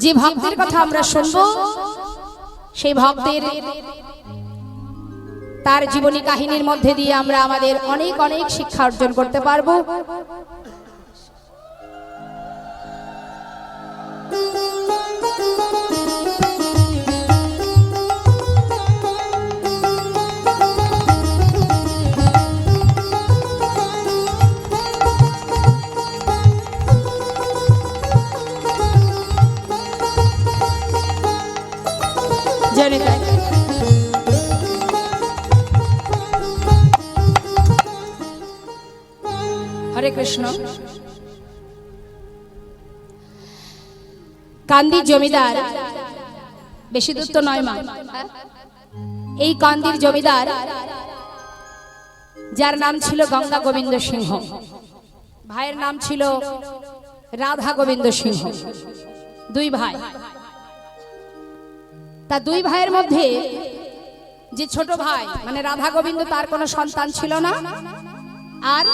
যে ভক্তের কথা আমরা শুনবো সেই ভক্তের তার জীবনী কাহিনীর মধ্যে দিয়ে আমরা আমাদের অনেক অনেক শিক্ষা অর্জন করতে পারবো। জানে তাই হরে কৃষ্ণ। কান্দির জমিদার, বেশি দূর তো নয় মা, এই কান্দির জমিদার যার নাম ছিল গঙ্গা গোবিন্দ সিংহ, ভাইয়ের নাম ছিল রাধা গোবিন্দ সিংহ, দুই ভাই। তা দুই ভাইয়ের মধ্যে যে ছোট ভাই মানে রাধা গোবিন্দ, তার কোনো সন্তান ছিল না। আর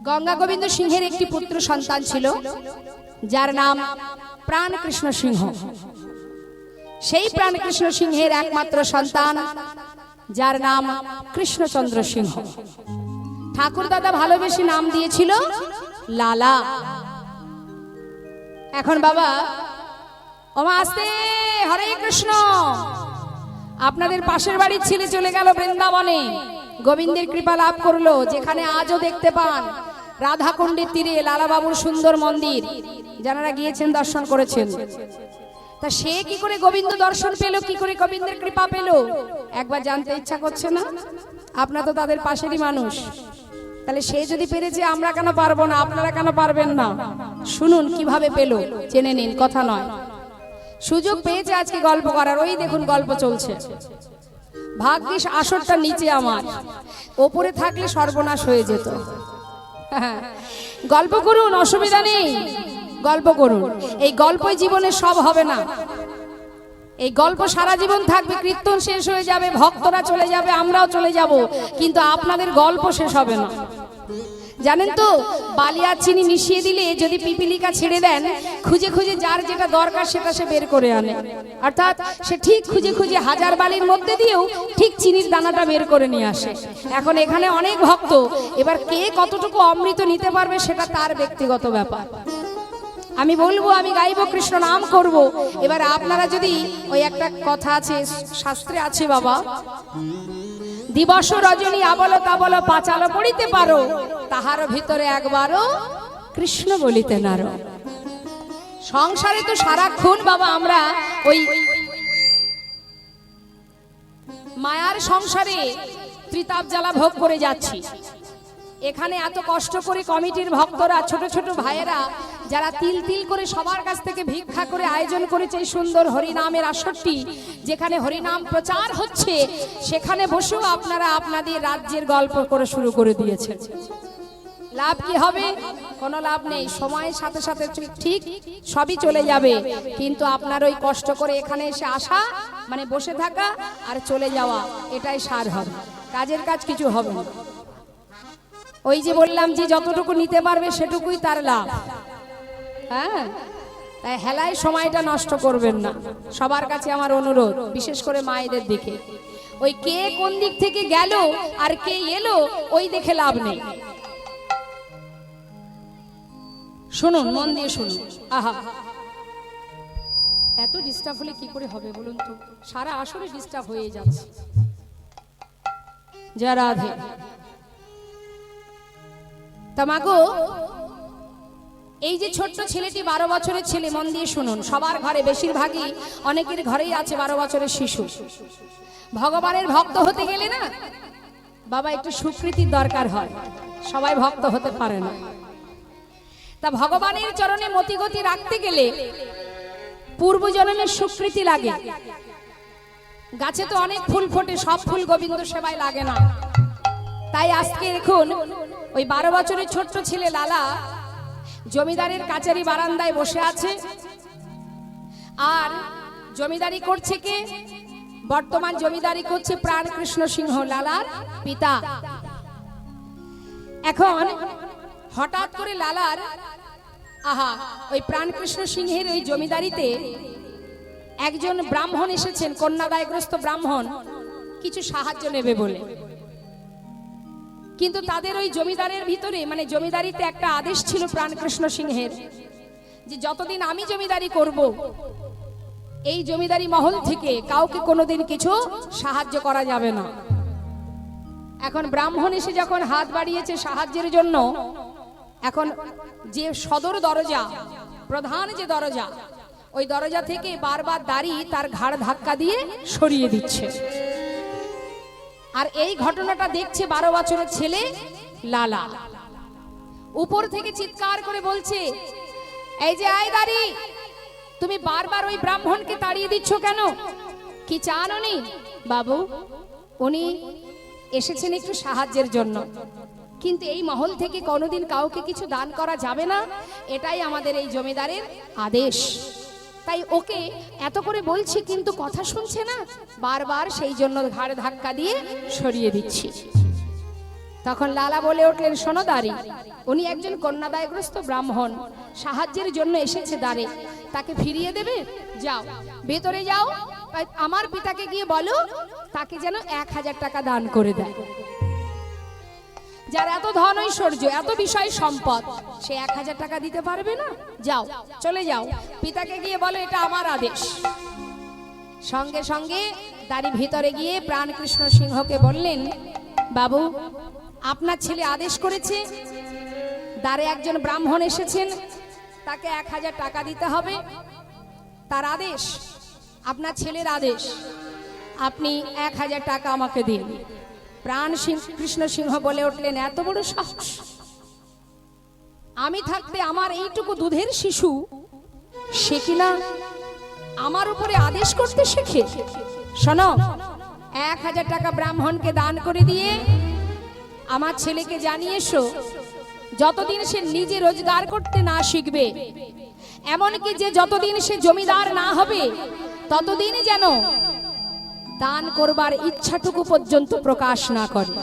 গঙ্গা গোবিন্দ সিংহের একটি পুত্র সন্তান ছিল যার নাম প্রাণকৃষ্ণ সিংহ। সেই প্রাণকৃষ্ণ সিংহের একমাত্র সন্তান যার নাম কৃষ্ণচন্দ্র সিংহ। ঠাকুর দাদা ভালোবেসে নাম দিয়েছিল লালা। এখন বাবা ওমা আসতে, হরে কৃষ্ণ। আপনাদের পাশের বাড়ির ছেলে চলে গেল বৃন্দাবনে, গোবিন্দের কৃপা লাভ করলো, যেখানে আজও দেখতে পান রাধাকুণ্ডের তীরে লালা বাবুর সুন্দর মন্দির, যারা গিয়েছেন দর্শন করেছেন। তা সে কি করে গোবিন্দ দর্শন পেল, কি করে গোবিন্দের কৃপা পেল, একবার জানতে ইচ্ছা করছে না? আপনারা তো তাদের পাশেরই মানুষ, তাহলে সে যদি পেরেছে আমরা কেন পারবো না, আপনারা কেন পারবেন না? শুনুন কিভাবে পেল, জেনে নিন, কথা নয়। সুযোগ পেয়েছে আজকে গল্প করার, ওই দেখুন গল্প চলছে। ভাগ্যিস আসরটা নিচে আমার, ওপরে থাকলে সর্বনাশ হয়ে যেত। গল্প করুন, অসুবিধা নেই, গল্প করুন। এই গল্পই জীবনে সব হবে না, এই গল্প সারা জীবন থাকবে। কীর্তন শেষ হয়ে যাবে, ভক্তরা চলে যাবে, আমরাও চলে যাব, কিন্তু আপনাদের গল্প শেষ হবে না। জানেন তো, বালি আর চিনি মিশিয়ে দিলে যদি পিপিলিকা ছেড়ে দেন, খুঁজে খুঁজে যার যেটা দরকার সেটা সে বের করে আনে। অর্থাৎ সে ঠিক খুঁজে খুঁজে হাজার বালির মধ্যে দিয়েও ঠিক চিনির দানাটা বের করে নিয়ে আসে। এখন এখানে অনেক ভক্ত, এবার কে কতটুকু অমৃত নিতে পারবে সেটা তার ব্যক্তিগত ব্যাপার। আমি বলবো, আমি গাইবো, কৃষ্ণ নাম করব। এবার আপনারা যদি, ওই একটা কথা আছে, শাস্ত্রে আছে বাবা, দিবস রজনী আবল তাবল পাঁচাল পড়িতে পারো, তাহার ভিতরে একবারও কৃষ্ণ বলিতে নারো। সংসারে তো সারাক্ষণ বাবা আমরা ওই মায়ার সংসারে ত্রিতাপ জ্বালা ভোগ করে যাচ্ছি। এখানে এত কষ্ট করে কমিটির ভক্তরা, ছোট ছোট ভাইয়েরা, যারা তিল তিল করে সবার কাছ থেকে ভিক্ষা করে আয়োজন করেছে এই সুন্দর হরিনামের আসরটি, যেখানে হরিনাম প্রচার হচ্ছে, সেখানে বসেও আপনারা আপনাদের রাজ্যের গল্প করে শুরু করে দিয়েছেন। লাভ কি হবে? কোনো লাভ নেই। সময়ের সাথে সাথে ঠিক সবই চলে যাবে, কিন্তু আপনার ওই কষ্ট করে এখানে এসে আসা মানে বসে থাকা আর চলে যাওয়া, এটাই সার হবে, কাজের কাজ কিছু হবে না। ওই যে বললাম যে যতটুকু নিতে পারবে সেটুকুই তার লাভ। হ্যাঁ, তাই হেলায় সময়টা নষ্ট করবেন না। সবার কাছে আমার অনুরোধ, বিশেষ করে মায়েদের দিকে, ওই কে কোন দিক থেকে গেল আর কে এলো ওই দেখে লাভ নেই। শুনুন, মন দিয়ে শুনুন। আহা, এত ডিস্টার্ব হলে কি করে হবে বলুন তো? সারা আসরে ডিস্টার্ব হয়ে যাচ্ছে। জয় রাধে। তামাগো, এই যে ছোট্ট ছেলেটি 12 বছরের ছেলে, মন দিয়ে শুনুন। সবার ঘরে, বেশিরভাগই অনেকের ঘরেই আছে 12 বছরের শিশু। ভগবানের ভক্ত হতে গেলে না বাবা একটু স্বীকৃতির দরকার হয়, সবাই ভক্ত হতে পারে না। তা ভগবানের চরণে মতিগতি রাখতে গেলে পূর্বজন্মের স্বীকৃতি লাগে। গাছে তো অনেক ফুল ফোটে, সব ফুল গোবিন্দ সেবায় লাগে না। তাই আজকে দেখুন, ওই 12 বছরের ছোট্ট ছেলে লালা জমিদারের কাচারি বারান্দায় বসে আছে, আর জমিদারি করছে কে? বর্তমান জমিদারি করছে প্রাণকৃষ্ণ সিংহ, লালার পিতা। এখন হঠাৎ করে লালার ওই প্রাণকৃষ্ণ সিংহের ওই জমিদারিতে একজন ব্রাহ্মণ এসেছেন, কন্যাদায়গ্রস্ত ব্রাহ্মণ, কিছু সাহায্য নেবে বলে। কিন্তু তাদের ওই জমিদারের ভিতরে, মানে জমিদারিতে একটা আদেশ ছিল প্রাণকৃষ্ণ সিংহের, যে যতদিন আমি জমিদারি করব এই জমিদারি মহল থেকে কাউকে কোনোদিন কিছু সাহায্য করা যাবে না। এখন ব্রাহ্মণ এসে যখন হাত বাড়িয়েছে সাহায্যের জন্য, এখন যে সদর দরজা, প্রধান যে দরজা, ওই দরজা থেকে বারবার দাঁড়ি তার ঘাড় ধাক্কা দিয়ে সরিয়ে দিচ্ছে। আর এই ঘটনাটা দেখছে 12 বছরের ছেলে লালা। উপর থেকে চিৎকার করে বলছে, এই যে আয় দাঁড়ি, তুমি বারবার ওই ব্রাহ্মণকে তাড়িয়ে দিচ্ছ কেন? কি চান উনি? বাবু, উনি এসেছেন একটু সাহায্যের জন্য, কিন্তু এই মহল থেকে কোনোদিন কাউকে কিছু দান করা যাবে না, এটাই আমাদের এই জমিদারের আদেশ। তাই ওকে এত করে বলছি কিন্তু কথা শুনছে না, বারবার সেই জন্য ঘাড় ধাক্কা দিয়ে সরিয়ে দিচ্ছি। তখন লালা বলে উঠলেন, শোনো দাঁড়ি, উনি একজন কন্যাদায়গ্রস্ত ব্রাহ্মণ, সাহায্যের জন্য এসেছে দ্বারে, তাকে ফিরিয়ে দেবে? যাও, ভেতরে যাও, আমার পিতাকে গিয়ে বলো তাকে যেন 1000 টাকা দান করে দেয়। যার এত ধন ঐশ্বর্য, এত বিষয় সম্পদ, সে 1000 টাকা দিতে পারবে না? যাও, চলে যাও, পিতাকে গিয়ে বলো এটা আমার আদেশ। সঙ্গে সঙ্গে দাঁড়ি ভিতরে গিয়ে প্রাণকৃষ্ণ সিংহকে বললেন, বাবু, আপনার ছেলে আদেশ করেছে, দ্বারে একজন ব্রাহ্মণ এসেছেন, তাকে 1000 টাকা দিতে হবে, তার আদেশ, আপনার ছেলের আদেশ, আপনি 1000 টাকা আমাকে দিন। প্রাণ কৃষ্ণ সিংহ বলে উঠলেন, এত বড় সাহস! আমি থাকতে আমার এইটুকু দুধের শিশু, সে কিনা আমার উপরে আদেশ করতে শেখে? শোনো, 1000 টাকা ব্রাহ্মণকে দান করে দিয়ে আমার ছেলেকে জানিয়ে এসো, যতদিন সে নিজে রোজগার করতে না শিখবে, এমনকি যে যতদিন সে জমিদার না হবে, ততদিন যেন দান করবার ইচ্ছাটুকু পর্যন্ত প্রকাশ না করে।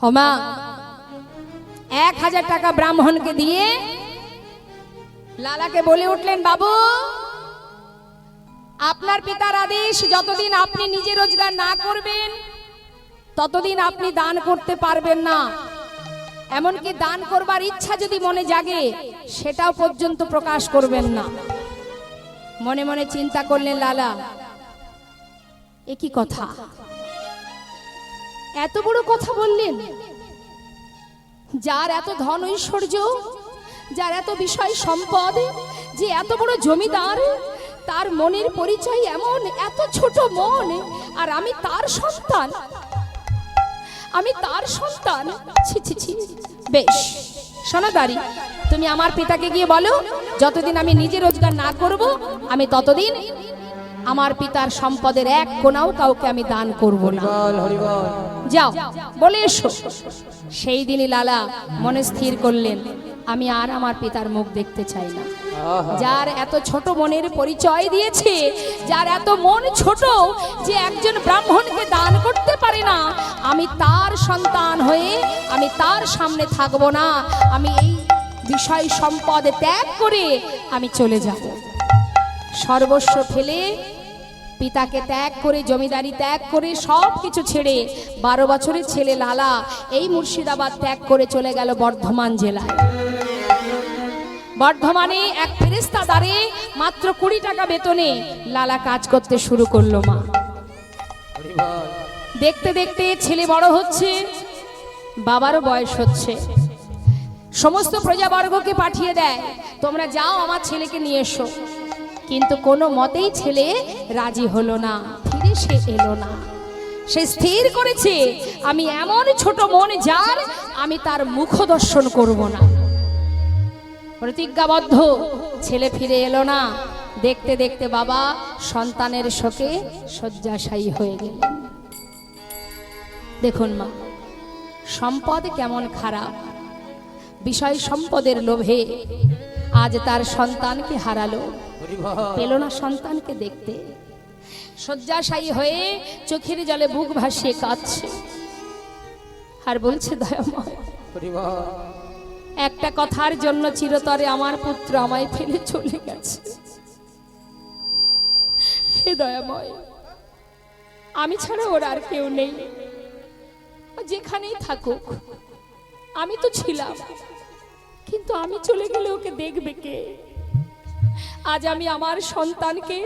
হোমা 1000 টাকা ব্রাহ্মণকে দিয়ে লালাকে বলে উঠলেন, বাবু, আপনার পিতার আদেশ, যতদিন আপনি নিজে রোজগার না করবেন ততদিন আপনি দান করতে পারবেন না, এমনকি দান করবার ইচ্ছা যদি মনে জাগে সেটাও পর্যন্ত প্রকাশ করবেন না। মনে মনে চিন্তা করলেন লালা, এ কি কথা, এত বড় কথা বললেন! যার এত ধন ঐশ্বর্য, যার এত বিষয় সম্পদ, যে এত বড় জমিদার, তার মনের পরিচয় এমন, এত ছোট মন, আর আমি তার সন্তান, আমি তার সন্তান! ছি ছি ছি! বেশ, সোনাদারি, তুমি আমার পিতাকে গিয়ে বলো, যতদিন আমি নিজে রোজগার না করব, আমি ততদিন আমার পিতার সম্পদের 1 কোনাও কাউকে আমি দান করব না। যাও, বলে এসো। সেই দিনই লালা মনে স্থির করলেন, আমি আর আমার পিতার মুখ দেখতে চাই না। যার এত ছোট মনের পরিচয় দিয়েছে, যার এত মন ছোট যে একজন ব্রাহ্মণকে দান করতে পারে না, আমি তার সন্তান হয়ে আমি তার সামনে থাকবো না। আমি এই বিষয় সম্পদ ত্যাগ করে আমি চলে যাব। সর্বস্ব ফেলে, পিতাকে ত্যাগ করে, জমিদারি ত্যাগ করে, সব কিছু ছেড়ে 12 বছরের ছেলে লালা এই মুর্শিদাবাদ ত্যাগ করে চলে গেল বর্ধমান জেলায়। বর্ধমানে এক ফেরেস্তাদারে মাত্র 20 টাকা বেতনে লালা কাজ করতে শুরু করলো। মা দেখতে দেখতে ছেলে বড় হচ্ছে, বাবারও বয়স হচ্ছে। সমস্ত প্রজাবর্গকে পাঠিয়ে দেয়, তোমরা যাও আমার ছেলেকে নিয়ে এসো। কিন্তু কোনো মতেই ছেলে রাজি হলো না, ফিরে সে এলো না। সে স্থির করেছে, আমি এমন ছোট মন যার, আমি তার মুখ দর্শন করব না। প্রতিজ্ঞাবদ্ধ, ছেলে ফিরে এলো না। দেখতে দেখতে বাবা সন্তানের শোকে শয্যাশায়ী হয়ে গেলেন। দেখুন মা, সম্পদ কেমন খারাপ! বিষয় সম্পদের লোভে আজ তার সন্তানকে হারালো, পেল না সন্তানকে দেখতে। শয্যাশায়ী হয়ে চোখের জলে বুক ভাসিয়ে কাঁদছে আর বলছে, দয়াময়, একটা কথার জন্য চিরতরে আমার পুত্র আমায় ফেলে চলে গেছে। হে দয়াময়, আমি ছাড়া ওর আর কেউ নেই, যেখানেই থাকুক। আমি তো ছিলাম, কিন্তু আমি চলে গেলে ওকে দেখবে কে? আজ আমি আমার সন্তানকে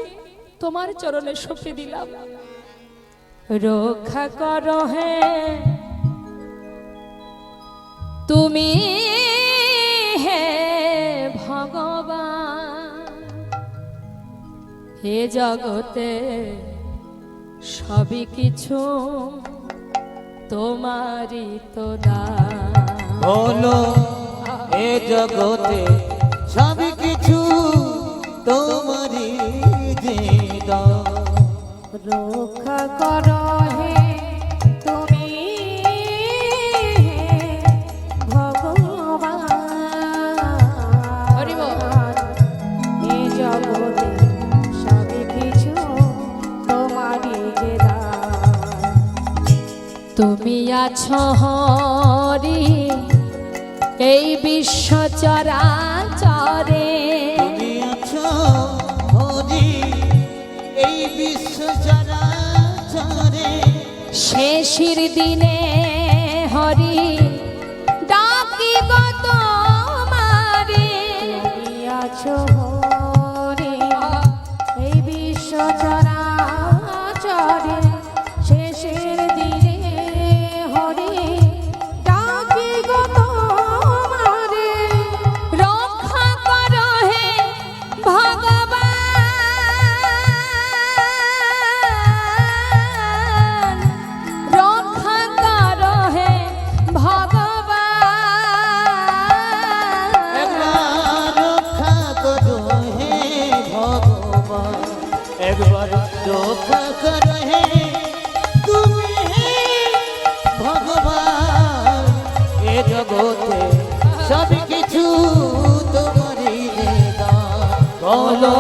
তোমার চরণে সঁপে দিলাম, রক্ষা করো হে তুমি, হে ভগবান। হে জগতে সবই কিছু তোমারই তো দান। বলো এ জগতে সবই কিছু তোমারই যে দান। রক্ষা করো হে তুমি, ভগবান। হরি বল। এ জগতে সবই কিছু তোমারই যে দান। তুমি আছো হরি এই বিশ্ব চরাচরে, তুমি আছো হরি এই বিশ্ব চরাচরে। শেষের দিনে হরি ডাকি গো তোমারে। তুমি আছো হরি এই বিশ্ব চরাচরে, শেষের দিনে হরি ডাকি গো তোমারে। রক্ষা করো হে ভগবান, রক্ষা করো হে ভগবান। একবার রক্ষা করো হে ভগবান, একবার রক্ষা করো হে তুমি, হে ভগবান। এ জগতে সবই কিছু তোমারই দান। বলো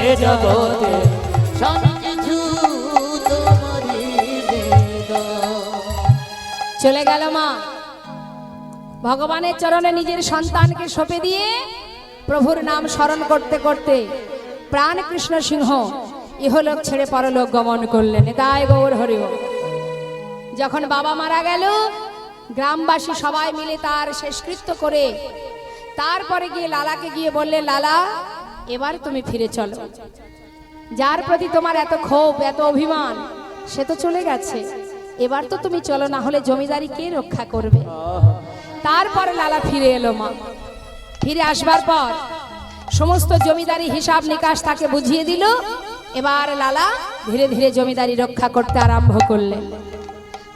এ জগতে সবই কিছু তোমারই দান। চলে গেল মা, ভগবানের চরণে নিজের সন্তানকে সঁপে দিয়ে প্রভুর নাম স্মরণ করতে করতে প্রাণ কৃষ্ণ সিংহ ইহলোক ছেড়ে পরলোক গমন করলেন। তাই গৌর হরি বল। যখন বাবা মারা গেল, গ্রামবাসী সবাই মিলে তার শেষকৃত্য করে তারপরে গিয়ে লালাকে গিয়ে বললে, লালা এবার তুমি ফিরে চলো। যার প্রতি তোমার এত ক্ষোভ, এত অভিমান, সে তো চলে গেছে, এবার তো তুমি চলো, না হলে জমিদারি কে রক্ষা করবে? তারপরে লালা ফিরে এলো মা। ফিরে আসবার পর সমস্ত জমিদারি হিসাব নিকাশ তাকে বুঝিয়ে দিল। এবার লালা ধীরে ধীরে জমিদারি রক্ষা করতে আরম্ভ করলেন।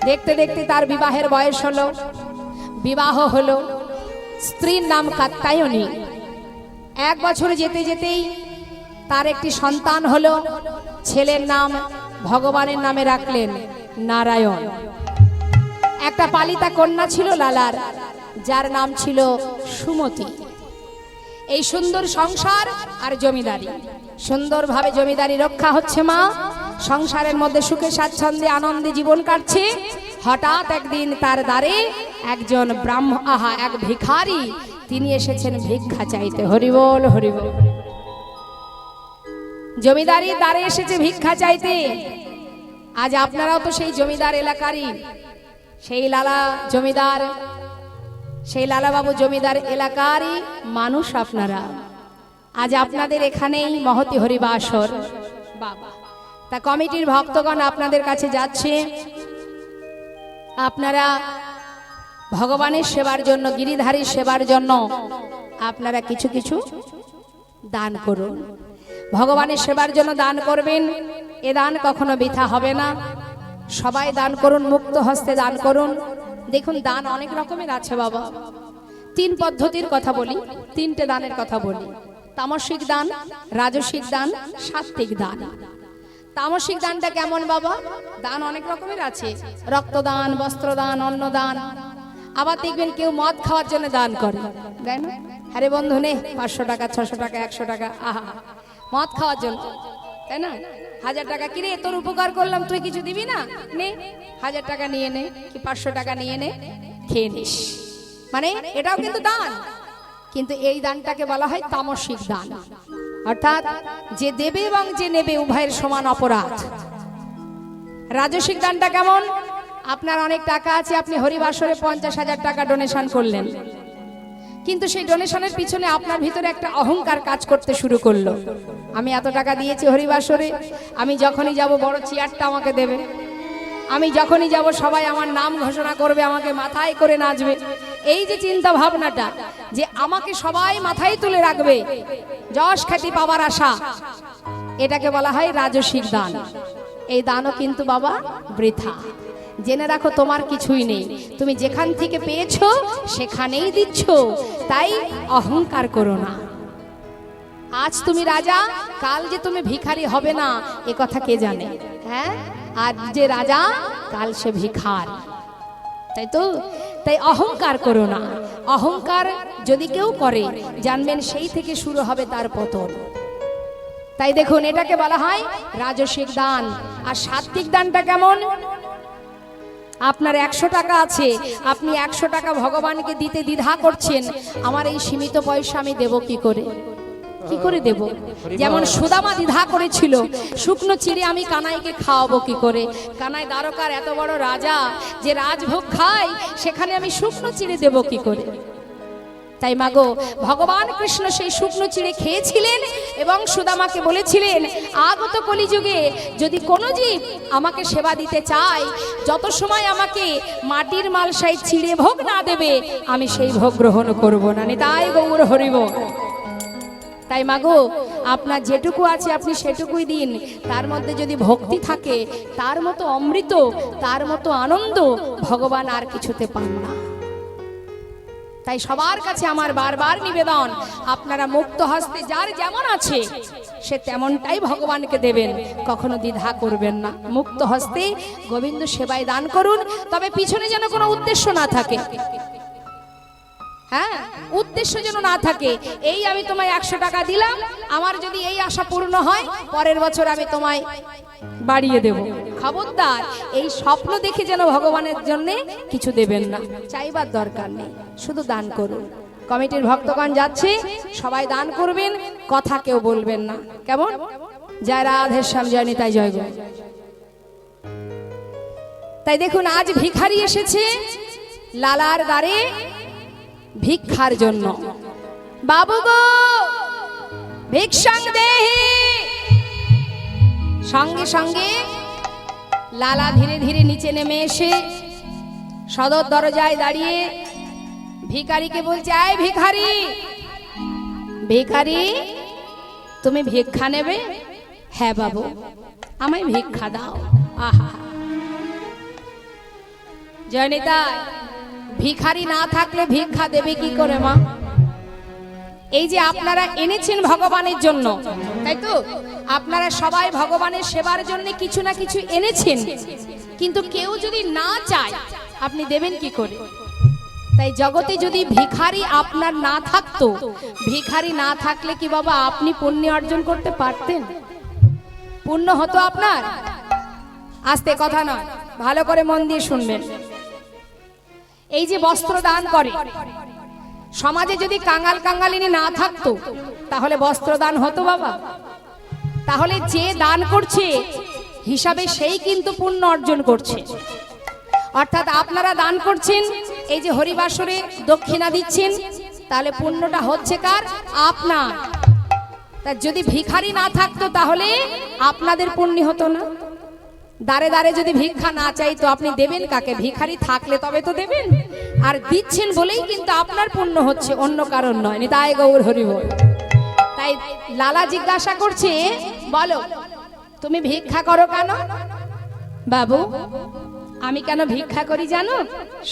দেখতে দেখতে তার বিবাহের বয়স হলো, বিবাহ হলো। স্ত্রীর নাম কাত্যায়নী। 1 বছর যেতে যেতেই তার একটি সন্তান হলো। ছেলের নাম ভগবানের নামে রাখলেন নারায়ণ। একটা পালিতা কন্যা ছিল লালার, যার নাম ছিল সুমতি। এই সুন্দর সংসার আর জমিদারি, সুন্দরভাবে জমিদারি রক্ষা হচ্ছে মা। সংসারের মধ্যে সুখে স্বাচ্ছন্দ্যে আনন্দে জীবন কাটছে। হঠাৎ একদিন তার দ্বারে একজন এক ভিখারি, তিনি এসেছেন ভিক্ষা চাইতে। হরিবল হরিবল। জমিদারি দ্বারে এসেছে ভিক্ষা চাইতে। আজ আপনারাও তো সেই জমিদার এলাকারই, সেই লালা জমিদার, সেই লালা বাবু জমিদার এলাকারই মানুষ আপনারা। আজ আপনাদের এখানেই মহতি হরিবাসর। বাবা, তা কমিটির ভক্তগণ আপনাদের কাছে যাচ্ছে, আপনারা ভগবানের সেবার জন্য, গিরিধারীর সেবার জন্য আপনারা কিছু কিছু দান করুন। ভগবানের সেবার জন্য দান করবেন। এ দান কখনো বৃথা হবে না। সবাই দান করুন, মুক্ত হস্তে দান করুন। দেখুন, দান অনেক রকমের আছে বাবা। 3 পদ্ধতির কথা বলি, 3টে দানের কথা বলি। তামসিক দান, রাজসিক দান, সাত্ত্বিক দান। তামসিক দানটা কেমন বাবা? দান অনেক রকমের আছে, রক্তদান, বস্ত্রদান, অন্নদান। আবার দেখবেন কেউ মদ খাওয়ার জন্য দান করে, তাই না? আরে বন্ধু নে 500 টাকা, 600 টাকা, 100 টাকা, আহা, মদ খাওয়ার জন্য। তাই না? 1000 টাকা কিরে তোর উপকার করলাম, তুই কিছু দিবি না, নে 1000 টাকা নিয়ে নে, কি 500 টাকা নিয়ে নে, খেয়ে নিস। মানে এটাও কিন্তু দান, কিন্তু এই দানটাকে বলা হয় তামসিক দান। অর্থাৎ যে দেবে এবং যে নেবে উভয়ের সমান অপরাধ। রাজসিক দানটা কেমন? আপনার অনেক টাকা আছে, আপনি হরিবাসরে 50,000 টাকা ডোনেশন করলেন, কিন্তু সেই ডোনেশনের পিছনে আপনার ভিতরে একটা অহংকার কাজ করতে শুরু করলো। আমি এত টাকা দিয়েছি হরিবাসরে, আমি যখনই যাব বড় চেয়ারটা আমাকে দেবে, আমি যখনই যাব সবাই আমার নাম ঘোষণা করবে, আমাকে মাথায় করে নাচবে। এই যে চিন্তা ভাবনাটা যে আমাকে সবাই মাথায় তুলে রাখবে, যশ খ্যাতি পাওয়ার আশা, এটাকে বলা হয় রাজসিক দান। এই দানও কিন্তু বাবা বৃথা। জেনে রাখো তোমার কিছুই নেই, তুমি যেখান থেকে পেয়েছো সেখানেই দিচ্ছ, তাই অহংকার করো না। আজ তুমি রাজা, কাল যে তুমি ভিখারি হবে না এ কথা কে জানে? হ্যাঁ, আজ যে রাজা কাল সে ভিখার, তাই তো? তাই অহংকার করো না। অহংকার যদি কেউ করে জানবেন সেই থেকে শুরু হবে তার পতন। তাই দেখুন এটাকে বলা হয় রাজসিক দান। আর সাত্বিক দানটা কেমন? আপনার 100 টাকা আছে, আপনি 100 টাকা ভগবানকে দিতে দ্বিধা করছেন, আমার এই সীমিত পয়সা আমি দেব কি করে, কি করে দেব? যেমন সুদামা দ্বিধা করেছিল, শুকনো চিড়ে আমি কানাইকে খাওয়াবো কি করে? কানাই দ্বারকার এত বড় রাজা, যে রাজভোগ খায়, সেখানে আমি শুকনো চিড়ে দেব কি করে? তাই মাগো, ভগবান কৃষ্ণ সেই শুকনো চিড়ে খেয়েছিলেন এবং সুদামাকে বলেছিলেন, আগত কলিযুগে যদি কোনো জীব আমাকে সেবা দিতে চায়, যত সময় আমাকে মাটির মালসায় চিড়ে ভোগ না দেবে আমি সেই ভোগ গ্রহণ করব না। নিতাই গৌর হরিব। তাই মাগো, আপনার যেটুকু আছে আপনি সেটুকুই দিন। তার মধ্যে যদি ভক্তি থাকে, তার মতো অমৃত, তার মতো আনন্দ ভগবান আর কিছুতে পান না। তাই সবার কাছে আমার বারবার নিবেদন, আপনারা মুক্ত হস্তে যার যেমন আছে সে তেমনটাই ভগবানকে দেবেন, কখনো দ্বিধা করবেন না। মুক্ত হস্তে গোবিন্দ সেবায় দান করুন, তবে পিছনে যেন কোনো উদ্দেশ্য না থাকে। হ্যাঁ, উদ্দেশ্য যেন না থাকে, এই আমি তোমায় 100 টাকা দিলাম, আমার যদি এই আশা পূর্ণ হয় পরের বছর আমি তোমায় বাড়িয়ে দেব। খবরদার, এই স্বপ্ন দেখে যেন ভগবানের জন্য কিছু দেবেন না, চাইবার দরকার নেই, শুধু দান করুন। কমিটির ভক্তগণ যাচ্ছে, সবাই দান করবেন, কথা কেউ বলবেন না, কেমন? জয় রাধেশ্যাম, জয় নিতাই, জয় গো। তাই দেখুন আজ ভিখারি এসেছে লালার দ্বারে ভিক্ষার জন্য। বাবু গো, ভিক্ষাং দেহি। সঙ্গে সঙ্গে লালা ধীরে ধীরে নিচে নেমে এসে সদর দরজায় দাঁড়িয়ে ভিখারিকে বলছে, আয় ভিখারি, ভিখারি তুমি ভিক্ষা নেবে? হ্যাঁ বাবু, আমায় ভিক্ষা দাও। আহা, জয়নিতাই, ভিখারি না থাকলে ভিক্ষা দেবে কি করে মা? এই যে আপনারা এনেছেন ভগবানের জন্য, তাই তো? আপনারা সবাই ভগবানের সেবার জন্য কিছু না কিছু এনেছেন, কিন্তু কেউ যদি না চায় আপনি দেবেন কি করে? তাই জগতে যদি ভিখারি আপনার না থাকতো, ভিখারি না থাকলে কি বাবা আপনি পুণ্য অর্জন করতে পারতেন? পুণ্য হতো আপনার? আস্তে কথা নয়, ভালো করে মন দিয়ে শুনবেন। এই যে বস্ত্র দান করে, সমাজে যদি কাঙ্গাল কাঙ্গালিনী না থাকতো তাহলে বস্ত্র দান হতো বাবা? তাহলে যে দান করছে হিসাবে সেই কিন্তু পুণ্য অর্জন করছে। অর্থাৎ আপনারা দান করছেন, এই যে হরিবাসরে দক্ষিণা দিচ্ছেন, তাহলে পুণ্যটা হচ্ছে কার? আপনার। তা যদি ভিখারি না থাকতো তাহলে আপনাদের পুণ্য হতো না। দাঁড়ে দাঁড়ে যদি ভিক্ষা না চাইতো আপনি দেবেন কাকে? ভিখারি থাকলে তবে তো দেবেন। আর দিচ্ছেন বলেই কিন্তু আপনার পুণ্য হচ্ছে, অন্য কারণ নয়। নিতাই গৌর হরি বল। তাই লালা জিজ্ঞাসা করছে, বলো তুমি ভিক্ষা করো কেন? বাবু, আমি কেন ভিক্ষা করি জানো?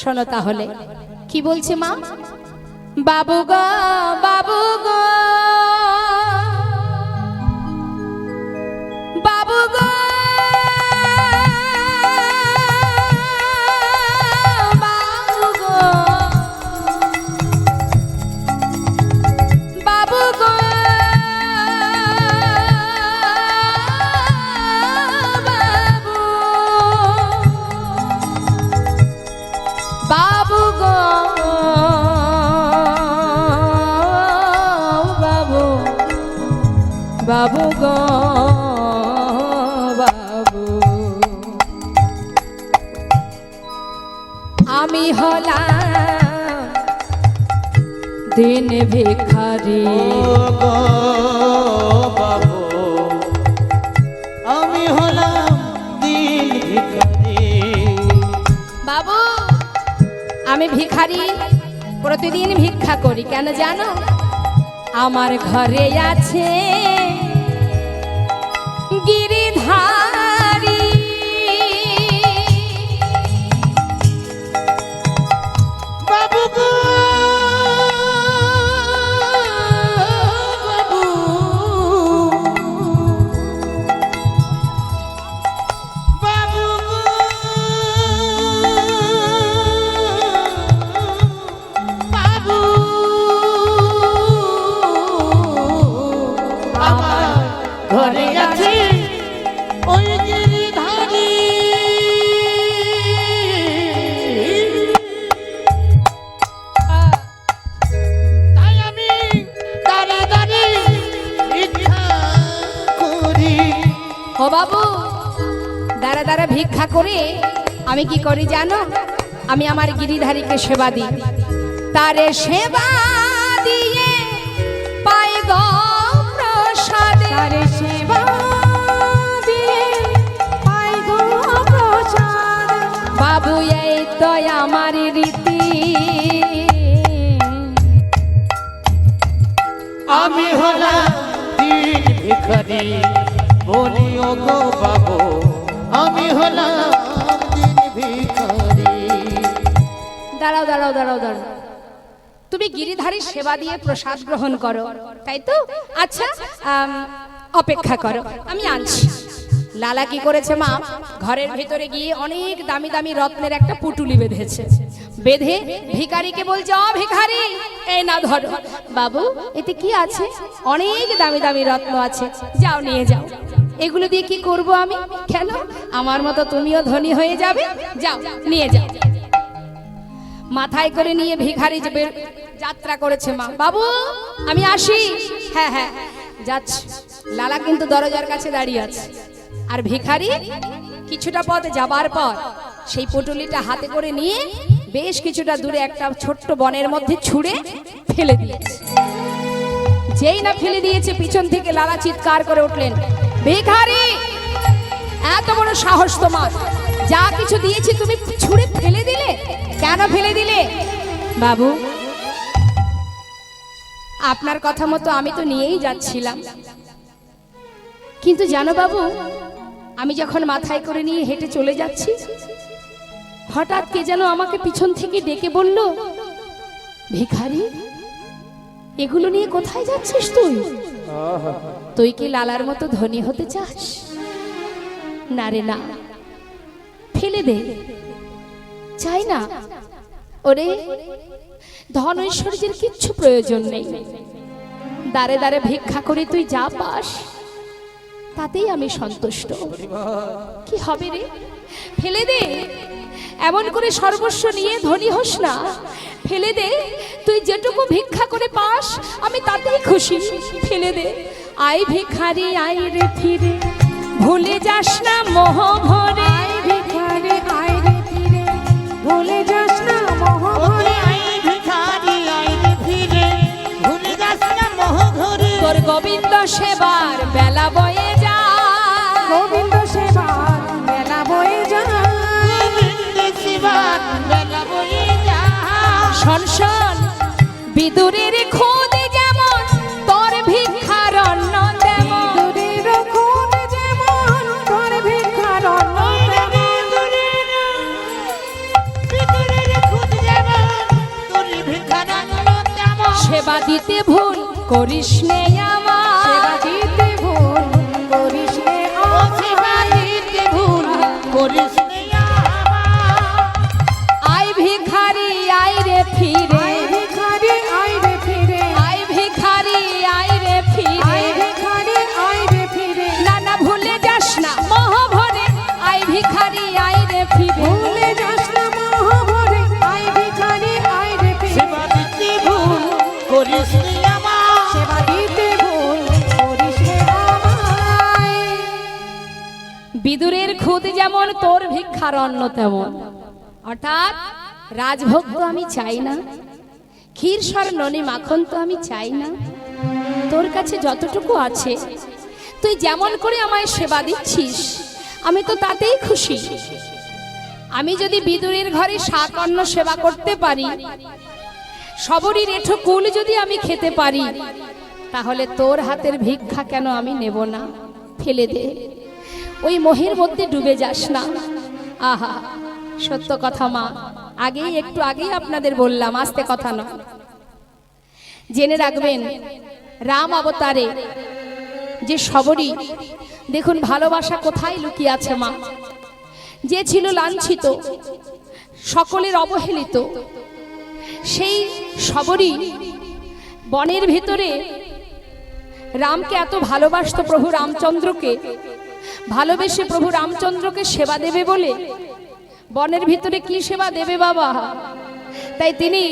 শোনো তাহলে কি বলছে মা। বাবু গো, বাবু গো, বাবু গো, বাবু গো বাবু, আমি হলাম দিন ভিখারি। গো বাবু, আমি হলাম দিন ভিখারি। বাবু আমি ভিখারি, প্রতিদিন ভিক্ষা করি। কেন জানো? আমার ঘরে আছে গিরিধারী, বাবু গো বাবু, বাবু গো বাবু, আমার ঘরে আছে ওই গিরিধারী। তাই আমি দাঁড়ে দাঁড়ে ভিক্ষা করি। ও বাবু, দাঁড়া দাঁড়া ভিক্ষা করে আমি কি করি জানো? আমি আমার গিরিধারীকে সেবা দিই। তারে সেবা দিয়ে পাই গো প্রসাদ। তারে সেবা দিয়ে পাই গো প্রসাদ। বাবু এই তো আমার রীতি, আমি হলাম দিন ভিখারি। বলি ও গো বাবু, আমি হলাম দিন ভিখারি। দাঁড়াও দাঁড়াও দাঁড়াও দাঁড়াও, তুমি গিরিধারীর সেবা দিয়ে প্রসাদ গ্রহণ করো, তাই তো? আচ্ছা অপেক্ষা করো, আমি আনছি। লালা কি করেছে মা? ঘরের ভিতরে গিয়ে অনেক দামি দামি রত্নের একটা পুটুলি বেঁধেছে। বেঁধে ভিখারিকে বলছে, ও ভিখারি এই না ধরো। বাবু এতে কি আছে? অনেক দামি দামি রত্ন আছে, যাও নিয়ে যাও। এগুলো দিয়ে কি করব আমি? কেন? আমার মতো তুমিও ধনী হয়ে যাবে, যাও নিয়ে যাও। মাথায় করে নিয়ে ভিখারি যে যাত্রা করেছে মা। বাবু আমি আসি। হ্যাঁ হ্যাঁ যাচ্ছি। লালা কিন্তু দরজার কাছে দাঁড়িয়ে আছে। আর ভিখারি কিছুটা পথ যাবার পর সেই পুটুলিটা হাতে করে নিয়ে বেশ কিছুটা দূরে একটা ছোট্ট বনের মধ্যে ছুঁড়ে ফেলে দিয়েছে। যেই না ফেলে দিয়েছে, পিছন থেকে লালা চিৎকার করে উঠলেন, ভিখারি এত বড় সাহস তোমার! যা কিছু দিয়েছি তুমি ছুঁড়ে ফেলে দিলে, কেন ফেলে দিলে? বাবু আপনার কথা মতো আমি তো নিয়েই যাচ্ছিলাম, কিন্তু জানো বাবু, আমি যখন মাথায় করে নিয়ে হেঁটে চলে যাচ্ছি, হঠাৎ কে যেন আমাকে পিছন থেকে ডেকে বলল, ভিখারি এগুলো নিয়ে কোথায় যাচ্ছিস তুই? তুই কি লালার মতো ধনী হতে চাস? না রে না, ফেলে দে। চাই না। ওরে ধন ঐশ্বর্যের কিচ্ছু প্রয়োজন নেই। দাঁড়ে দাঁড়ে ভিক্ষা করে তুই যা পাস তাতেই আমি সন্তুষ্ট। কি হবে রে? ফেলে দে। এমন করে সর্বস্ব নিয়ে ধনী হোস না, ফেলে দে। তুই যেটুকু ভিক্ষা করে পাস আমি তাতেই খুশি। ফেলে দে। আই ভিখারি আই রে ফিরে, ভুলে যাস না মোহ ভরে। আই ভিখারি আই রে ফিরে, ভুলে যাস না মোহ ভরে। আই ভিখারি আই রে ফিরে, ভুলে যাস না মোহ ধরে। তোর গোবিন্দ সেবার বেলা বয়ে যা, গোবিন্দ সেবার বেলা বয়ে যায়। গোবিন্দ সেবার বেলা বয়ে যা। শোন শোন, বিদুরের খোদ যেমন তোর ভিক্ষার অন্ন তেমন। বিদুরের খোদ যেমন তোর ভিক্ষার অন্ন তেমন। বিদুরের খোদ যেমন তোর ভিক্ষার অন্ন তেমন। সেবা দিতে ভুল করিস নে আমার, সেবা দিতে ভুল করিস নে ও সেবা দিতে ভুল করিস নে আমার। আই ভিখারি আই রে ফিরে, আই ভিখারি আই রে ফিরে, আই ভিখারি আই রে ফিরে। আই ভিখারি আই রে ফিরে। না না ভুলে যাস না মোহ ভরে, আই ভিখারি আই রে ফিরে। ভুলে যাস না মোহ ভরে, আই ভিখারি আই রে ফিরে। সেবা দিতে ভুল করিস নে আমার। সেবা দিতে ভুল করিস নে আমার। যেমন তোর ভিক্ষার অন্ন তেমন। অর্থাৎ রাজভোগ তো আমি চাই না, ক্ষীর সর ননি মাখন তো আমি চাই না, তোর কাছে যতটুকু আছে তুই যেমন করে আমায় সেবা দিচ্ছিস আমি তো তাতেই খুশি। আমি যদি বিদুরের ঘরে শাক অন্ন সেবা করতে পারি, সবরই এঁঠো কুল যদি আমি খেতে পারি, তাহলে তোর হাতের ভিক্ষা কেন আমি নেব না? ফেলে দে, ওই মোহের মধ্যে ডুবে যাস না। আহা, সত্য কথা মা, একটু আগেই আপনাদের বললাম, আস্তে কথা নয়। জেনে রাখবেন, রাম অবতারে যে সবরী, দেখুন ভালোবাসা কোথায় লুকিয়ে আছে মা। যে ছিল লাঞ্ছিত, সকলের অবহেলিত, সেই সবরী বনের ভিতরে রামকে এত ভালোবাসতো, প্রভু রামচন্দ্রকে ভালোবেসে প্রভু রামচন্দ্রকে সেবা দেবে বলে বনের ভিতরে কি সেবা দেবে বাবা? তাই তিনি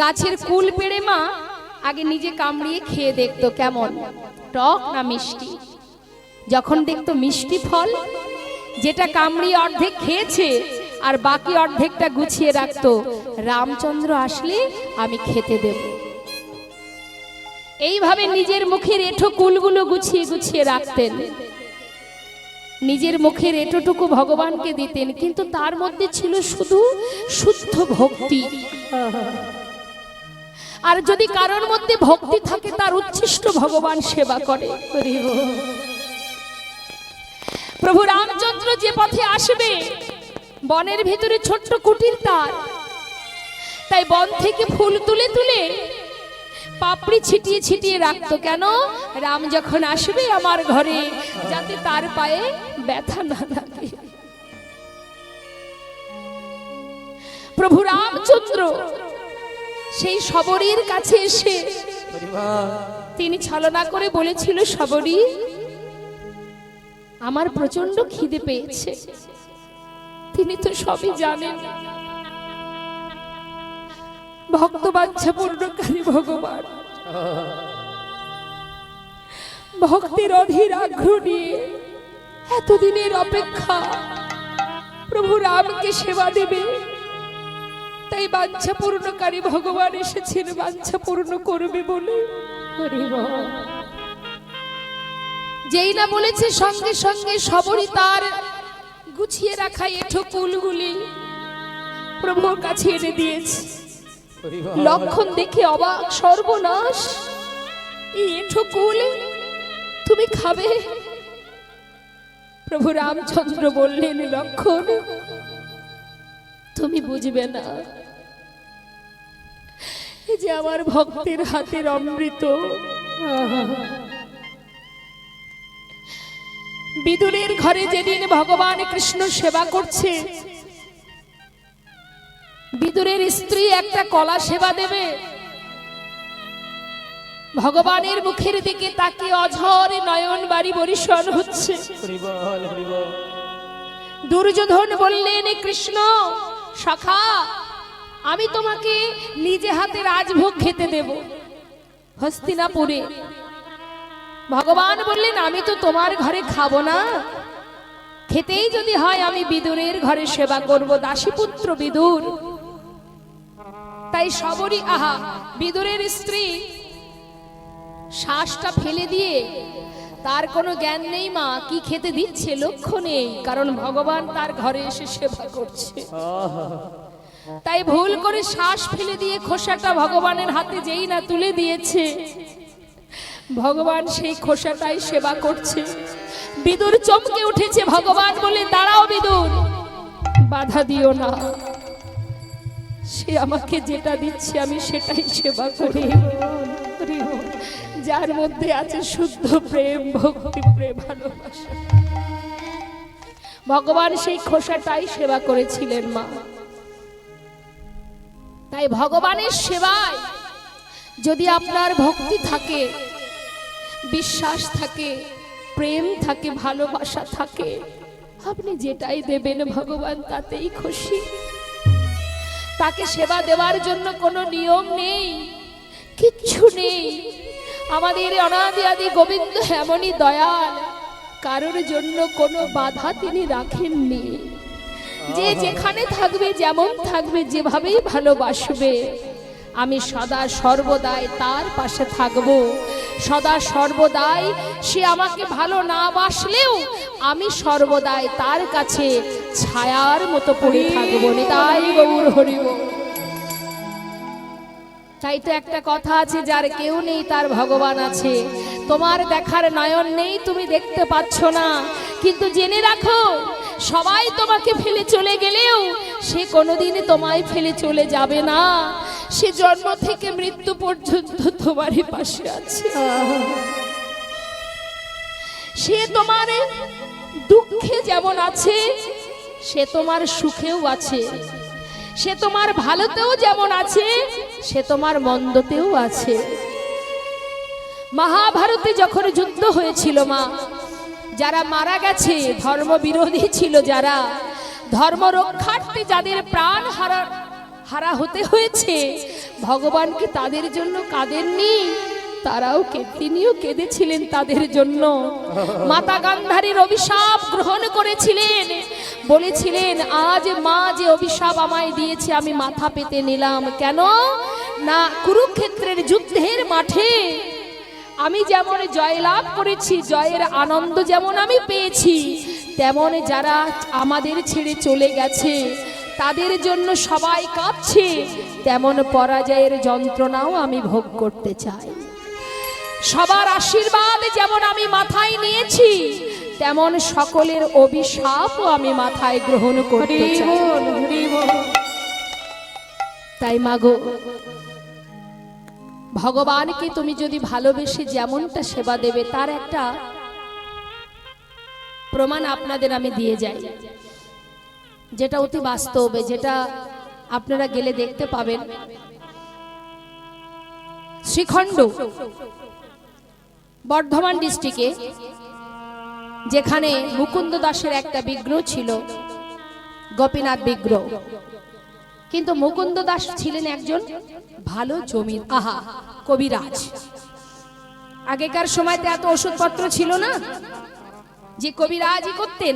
গাছের কুল পেড়ে মা আগে নিজে কামড়িয়ে খেয়ে দেখতো কেমন, টক না মিষ্টি। যখন দেখতো মিষ্টি ফল, যেটা কামড়িয়ে অর্ধেক খেয়েছে আর বাকি অর্ধেকটা গুছিয়ে রাখতো, রামচন্দ্র আসলে আমি খেতে দেব। এইভাবে নিজের মুখের এঁঠো কুলগুলো গুছিয়ে গুছিয়ে রাখতেন, নিজের মুখের এঁটোটুকু ভগবানকে দিতেন, কিন্তু তার মধ্যে ছিল শুধু শুদ্ধ ভক্তি। আর যদি কারোর মধ্যে ভক্তি থাকে তার উচ্ছিষ্ট ভগবান সেবা করে। প্রভু রামচন্দ্র যে পথে আসবে, বনের ভিতরে ছোট্ট কুটির তার, তাই বন থেকে ফুল তুলে তুলে পাপড়ি ছিটিয়ে ছিটিয়ে রাখতো। কেন? রাম যখন আসবে আমার ঘরে, যাতে তার পায়ে ব্যথা না লাগে। প্রভু রামচন্দ্র সেই সবরীর কাছে এসে তিনি ছলনা করে বলেছিল, সবরী আমার প্রচন্ড খিদে পেয়েছে। তিনি তো সবই জানেন, ভক্ত বাঞ্ছা পূর্ণকারী ভগবান ভক্তির অধীর আগ্রহ নিয়ে এতদিনের অপেক্ষা প্রভু রামকে সেবা দেবে, তাই বাঞ্ছা পূর্ণকারী ভগবান এসেছেন বাঞ্ছা পূর্ণ করবে বলে। যেই না বলেছে, সঙ্গে সঙ্গে সবরী তার গুছিয়ে রাখা এঁঠো কুলগুলি প্রভুর কাছে এনে দিয়েছে। লক্ষণ দেখে অবাক, সর্বনাশ, এই এঁঠো কুল তুমি খাবে? প্রভু রামচন্দ্র বললেন, লক্ষণ তুমি বুঝবে না, এই যে আমার ভক্তের হাতের অমৃত। বিদুরের ঘরে যেদিন ভগবান কৃষ্ণ সেবা করছে, বিদুরের স্ত্রী একটা কলা সেবা দেবে, ভগবানের মুখের দিকে তাকে অঝরে নয়ন বাড়ি বরিশন হচ্ছে। দুর্যোধন বললেন, কৃষ্ণ সখা, আমি তোমাকে নিজে হাতে রাজভোগ খেতে দেব হস্তিনাপুরে। ভগবান বললেন, আমি তো তোমার ঘরে খাবো না, খেতেই যদি হয় আমি বিদুরের ঘরে সেবা করব, দাসীপুত্র বিদুর। তাই সবরী, আহা, বিদুরের স্ত্রী শ্বাসটা ফেলে দিয়ে, তার কোনো জ্ঞান নেই মা কি খেতে দিচ্ছে, লক্ষ্য নেই, কারণ ভগবান তার ঘরে এসে সেবা করছে। তাই ভুল করে শ্বাস ফেলে দিয়ে খোসাটা ভগবানের হাতে যেই না তুলে দিয়েছে, ভগবান সেই খোসাটাই সেবা করছে। বিদুর চমকে উঠেছে। ভগবান বলে, দাঁড়াও বিদুর, বাধা দিও না, সে আমাকে যেটা দিচ্ছে আমি সেটাই সেবা করি। যার মধ্যে আছে শুদ্ধ প্রেম, ভক্তি, প্রেম, ভালোবাসা। ভগবান সেই খোসাটাই সেবা করেছিলেন মা। তাই ভগবানের সেবায় যদি আপনার ভক্তি থাকে, বিশ্বাস থাকে, প্রেম থাকে, ভালোবাসা থাকে, আপনি যেটাই দেবেন ভগবান তাতেই খুশি। তাকে সেবা দেওয়ার জন্য কোনো নিয়ম নেই, কিচ্ছু নেই। আমাদের অনাদি আদি গোবিন্দ এমনই দয়াল, কারোর জন্য কোনো বাধা তিনি রাখেননি। যে যেখানে থাকবে, যেমন থাকবে, যেভাবেই ভালোবাসবে, আমি সদা সর্বদাই তার পাশে থাকব। সদা সর্বদাই সে আমাকে ভালো না বাসলেও আমি সর্বদাই তার কাছে ছায়ার মতো পড়ে থাকবো। নিতাই গৌর হরি বল। তাই তো একটা কথা আছে, যার কেউ নেই তার ভগবান আছে। তোমার দেখার নয়ন নেই, তুমি দেখতে পাচ্ছ না, কিন্তু জেনে রাখো সবাই তোমাকে ফেলে চলে গেলেও সে কোনোদিনই তোমায় ফেলে চলে যাবে না। সে জন্ম থেকে মৃত্যু পর্যন্ত তোমারই পাশে আছে। সে তোমার দুঃখে যেমন আছে, সে তোমার সুখেও আছে। সে তোমার ভালোতেও যেমন আছে, সে তোমার মন্দতেও আছে। মহাভারতে যখন যুদ্ধ হয়েছিল মা, যারা মারা গেছে ধর্ম বিরোধী ছিল, যারা ধর্ম রক্ষার্থে যাদের প্রাণ হারা হতে হয়েছে, ভগবান কি তাদের জন্য কাঁদেননি? তারাও তিনিও কেঁদেছিলেন তাদের জন্য। মাতা গান্ধারীর অভিশাপ গ্রহণ করেছিলেন, বলেছিলেন আজ মা যে অভিশাপ আমায় দিয়েছে আমি মাথা পেতে নিলাম। কেন না, কুরুক্ষেত্রের যুদ্ধের মাঠে আমি যেমন জয়লাভ করেছি, জয়ের আনন্দ যেমন আমি পেয়েছি, তেমন যারা আমাদের ছেড়ে চলে গেছে তাদের জন্য সবাই কাঁদছে, তেমন পরাজয়ের যন্ত্রণাও আমি ভোগ করতে চাই। সবার আশীর্বাদ যেমন আমি মাথায় নিয়েছি, তেমন সকলের অভিশাপও আমি মাথায় গ্রহণ করতে চাই। তাই মাগো, ভগবানকে তুমি যদি ভালোবেসে যেমনটা সেবা দেবে, তার একটা প্রমাণ আপনাদের আমি দিয়ে যাই, যেটা অতি বাস্তবে, যেটা আপনারা গেলে দেখতে পাবেন। শ্রীখণ্ড বর্ধমান ডিস্ট্রিক্টে, যেখানে মুকুন্দ দাসের একটা বিগ্রহ ছিল, গোপীনাথ বিগ্রহ। কিন্তু মুকুন্দ দাস ছিলেন একজন ভালো জমির কবিরাজ। আগেকার সময়তে এত ওষুধপত্র ছিল না, যে কবিরাজই করতেন।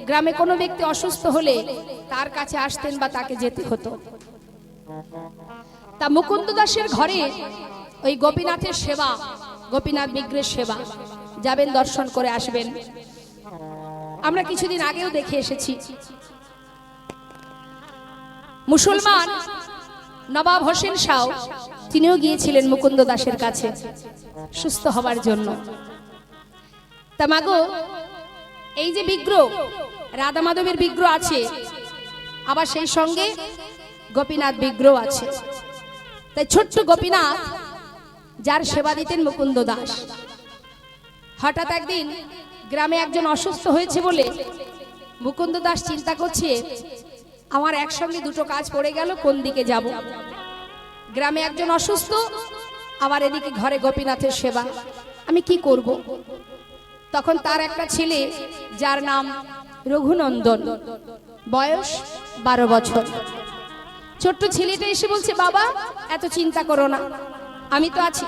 গ্রামে কোনো ব্যক্তি অসুস্থ হলে তার কাছে আসতেন বা তাকে যেতে হতো। তা মুকুন্দ দাসের ঘরে ওই গোপীনাথের সেবা, গোপীনাথ বিগ্রহের সেবা, যাবেন দর্শন করে আসবেন। আমরা কিছুদিন আগেও দেখে এসেছি। মুসলমান নবাব হোসেন শাহ তিনিও গিয়েছিলেন মুকুন্দ দাসের কাছে সুস্থ হবার জন্য। তা মাগো, এই যে বিগ্রহ, রাধা মাধবের বিগ্রহ আছে, আবার সেই সঙ্গে গোপীনাথ বিগ্রহ আছে। তাই ছোট্ট গোপীনাথ যার সেবা দিতেন মুকুন্দ দাস, হঠাৎ একদিন গ্রামে একজন অসুস্থ হয়েছে বলে মুকুন্দ দাস চিন্তা করছে, আমার একসঙ্গে দুটো কাজ পড়ে গেল, কোন দিকে যাব? গ্রামে একজন অসুস্থ, আবার এদিকে ঘরে গোপীনাথের সেবা, আমি কি করব? তখন তার একটা ছেলে, যার নাম রঘুনন্দন, বয়স 12 বছর। ছোট্ট ছেলেটা এসে বলছে, বাবা এত চিন্তা করো না, আমি তো আছি,